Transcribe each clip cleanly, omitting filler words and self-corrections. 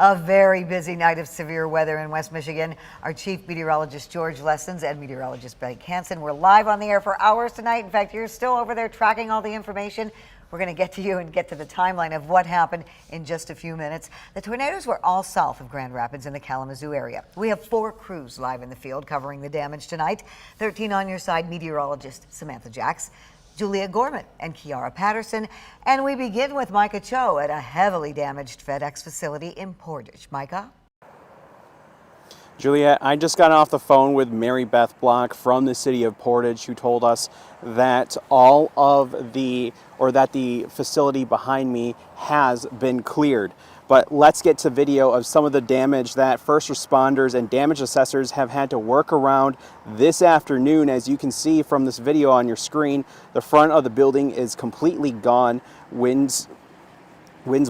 A very busy night of severe weather in West Michigan. Our chief meteorologist George Lessons and meteorologist Blake Hansen were live on the air for hours tonight. In fact, you're still over there tracking all the information. We're going to get to you and get to the timeline of what happened in just a few minutes. The tornadoes were all south of Grand Rapids in the Kalamazoo area. We have 4 crews live in the field covering the damage tonight. 13 on your side meteorologist Samantha Jacks, Julia Gorman and Kiara Patterson. And we begin with Micah Cho at a heavily damaged FedEx facility in Portage. Micah? Juliet, I just got off the phone with Mary Beth Block from the city of Portage, who told us that the facility behind me has been cleared. But let's get to video of some of the damage that first responders and damage assessors have had to work around this afternoon. As you can see from this video on your screen, the front of the building is completely gone. Winds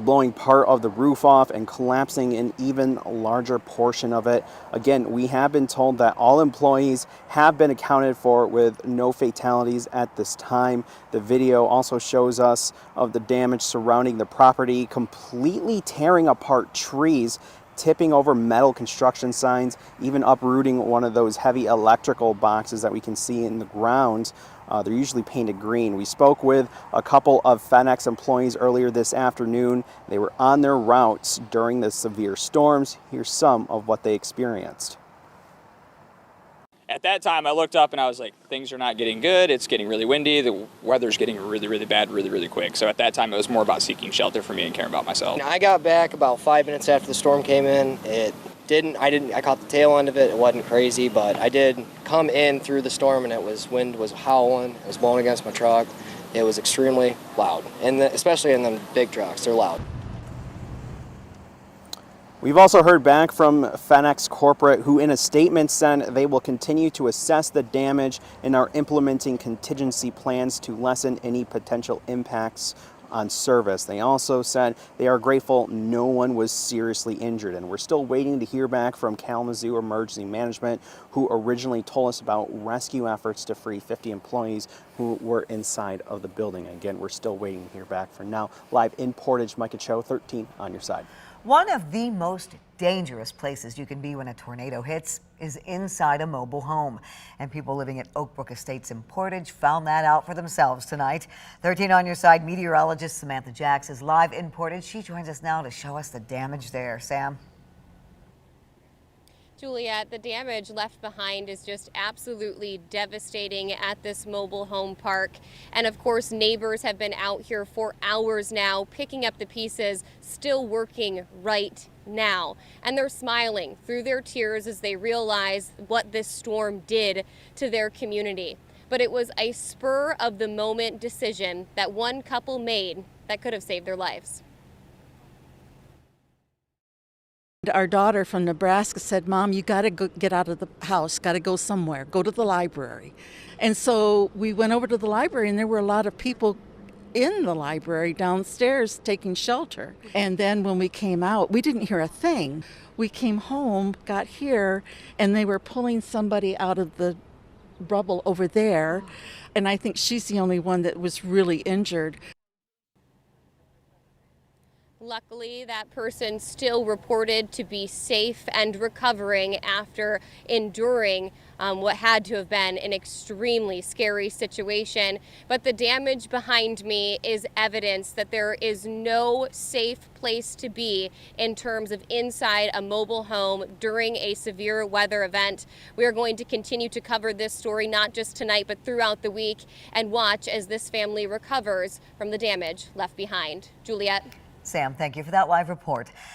blowing part of the roof off and collapsing an even larger portion of it. Again, we have been told that all employees have been accounted for with no fatalities at this time. The video also shows us of the damage surrounding the property, completely tearing apart trees, tipping over metal construction signs, even uprooting one of those heavy electrical boxes that we can see in the ground. They're usually painted green. We spoke with a couple of FedEx employees earlier this afternoon. They were on their routes during the severe storms. Here's some of what they experienced. At that time, I looked up and I was like, things are not getting good. It's getting really windy. The weather's getting really, really bad, really, really quick. So at that time, it was more about seeking shelter for me and caring about myself. I got back about 5 minutes after the storm came in. I caught the tail end of it. It wasn't crazy, but I did come in through the storm and wind was howling. It was blowing against my truck. It was extremely loud, and especially in the big trucks, they're loud. We've also heard back from FedEx Corporate, who in a statement said they will continue to assess the damage and are implementing contingency plans to lessen any potential impacts on service. They also said they are grateful no one was seriously injured, and we're still waiting to hear back from Kalamazoo Emergency Management, who originally told us about rescue efforts to free 50 employees who were inside of the building. Again, we're still waiting to hear back. For now, live in Portage, Micah Cho, 13 on your side. One of the most dangerous places you can be when a tornado hits is inside a mobile home. And people living at Oakbrook Estates in Portage found that out for themselves tonight. 13 on your side meteorologist Samantha Jacks is live in Portage. She joins us now to show us the damage there. Sam? Juliet, the damage left behind is just absolutely devastating at this mobile home park. And of course, neighbors have been out here for hours now, picking up the pieces, still working right now. And they're smiling through their tears as they realize what this storm did to their community. But it was a spur of the moment decision that one couple made that could have saved their lives. Our daughter from Nebraska said, "Mom, you got to get out of the house, got to go somewhere, go to the library." And so we went over to the library, and there were a lot of people in the library downstairs taking shelter. And then when we came out, we didn't hear a thing. We came home, got here, and they were pulling somebody out of the rubble over there. And I think she's the only one that was really injured. Luckily, that person still reported to be safe and recovering after enduring what had to have been an extremely scary situation. But the damage behind me is evidence that there is no safe place to be in terms of inside a mobile home during a severe weather event. We are going to continue to cover this story not just tonight but throughout the week and watch as this family recovers from the damage left behind. Juliet? Sam, thank you for that live report.